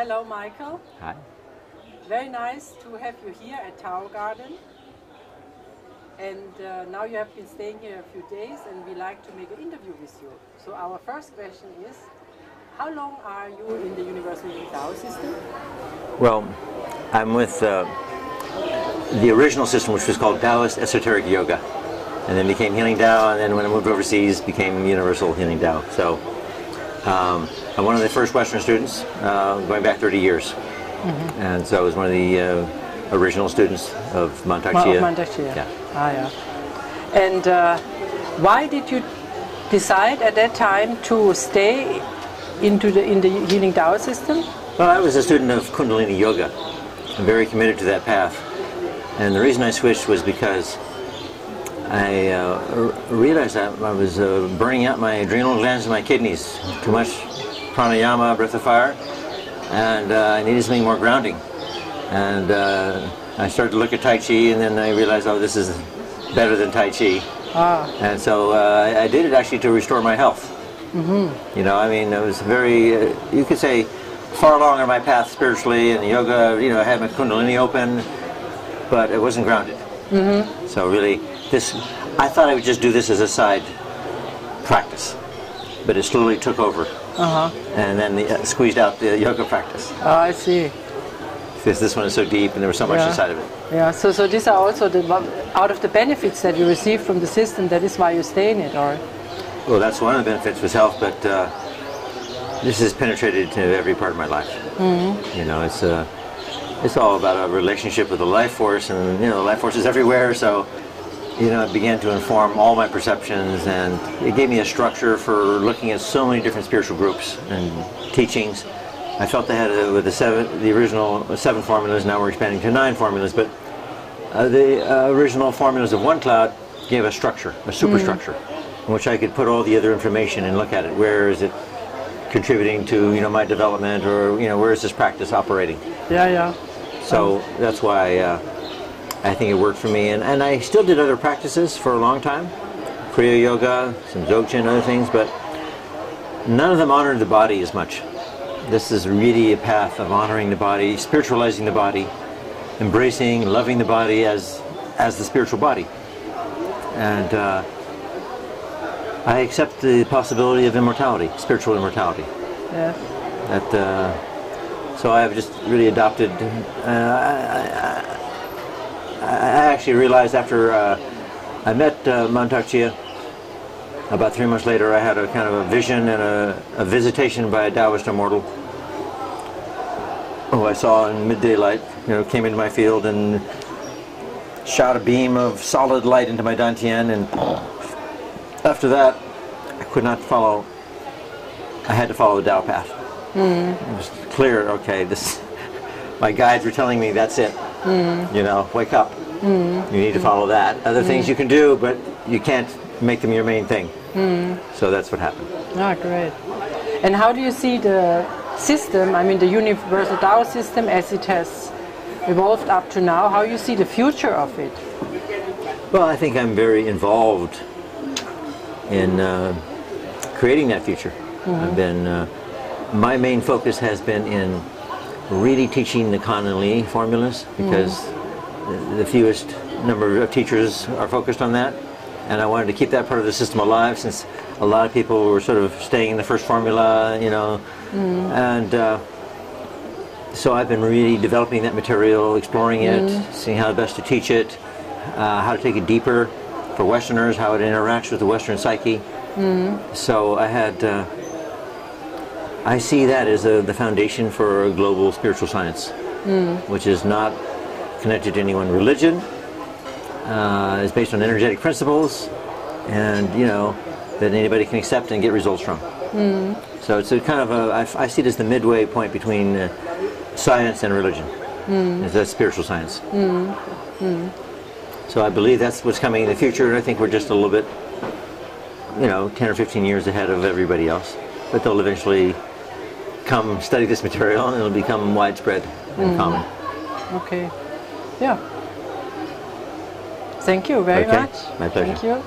Hello, Michael. Hi. Very nice to have you here at Tao Garden. And now you have been staying here a few days, and we like to make an interview with you. So our first question is, how long are you in the Universal Tao system? Well, I'm with the original system, which was called Taoist Esoteric Yoga, and then became Healing Tao, and then when I moved overseas, became Universal Healing Tao. So I'm one of the first Western students, going back 30 years. And so I was one of the original students of Mantak, Chia. Mantak, Chia. Yeah. Ah, yeah. And why did you decide at that time to stay in the Healing Tao system? Well, I was a student of Kundalini Yoga. I'm very committed to that path. And the reason I switched was because I realized that I was burning out my adrenal glands and my kidneys. Too much pranayama, breath of fire, and I needed something more grounding. And I started to look at Tai Chi, and then I realized, oh, this is better than Tai Chi. Ah. And so I did it actually to restore my health. You know, I mean, it was very, you could say, far along on my path spiritually, and yoga, you know, I had my Kundalini open, but it wasn't grounded. So really, I thought I would just do this as a side practice, but it slowly took over, and then squeezed out the yoga practice. Oh, I see. Because this one is so deep, and there was so much inside of it. Yeah. So these are also out of the benefits that you receive from the system. That is why you stay in it, or? Well, that's one of the benefits was health, but this has penetrated to every part of my life. You know, it's all about a relationship with the life force, and you know, the life force is everywhere. So, you know, it began to inform all my perceptions, and it gave me a structure for looking at so many different spiritual groups and teachings. I felt they had with the original 7 formulas. Now we're expanding to 9 formulas, but the original formulas of One Cloud gave a structure, a superstructure, in which I could put all the other information and look at it. Where is it contributing to, you know, my development, or you know, where is this practice operating? Yeah. So that's why I think it worked for me, and I still did other practices for a long time, Kriya Yoga, some Dzogchen, other things, but none of them honored the body as much. This is really a path of honoring the body, spiritualizing the body, embracing, loving the body as the spiritual body, and I accept the possibility of immortality, spiritual immortality. Yeah. So I've just really adopted. I actually realized after I met Mantak Chia, about 3 months later, I had a kind of a vision and a visitation by a Taoist immortal who I saw in mid-daylight. You know, came into my field and shot a beam of solid light into my dantian, and after that, I could not follow. I had to follow the Tao path. It was clear. Okay, my guides were telling me that's it. You know, wake up. You need to follow that. Other things you can do, but you can't make them your main thing. So that's what happened. Ah, great. And how do you see the system? I mean, the Universal Tao system, as it has evolved up to now. How you see the future of it? Well, I think I'm very involved in creating that future. I've been. My main focus has been in really teaching the Kundalini formulas, because the fewest number of teachers are focused on that, and I wanted to keep that part of the system alive, since a lot of people were sort of staying in the first formula, you know, and so I've been really developing that material, exploring it, seeing how best to teach it, how to take it deeper for Westerners, how it interacts with the Western psyche. So I see that as the foundation for a global spiritual science, which is not connected to any one religion. It's based on energetic principles, and you know, that anybody can accept and get results from. So it's a kind of I see it as the midway point between science and religion. That's spiritual science. So I believe that's what's coming in the future, and I think we're just a little bit, you know, 10 or 15 years ahead of everybody else. But they'll eventually come study this material, and it'll become widespread and common. Okay. Yeah. Thank you very much. My pleasure. Thank you.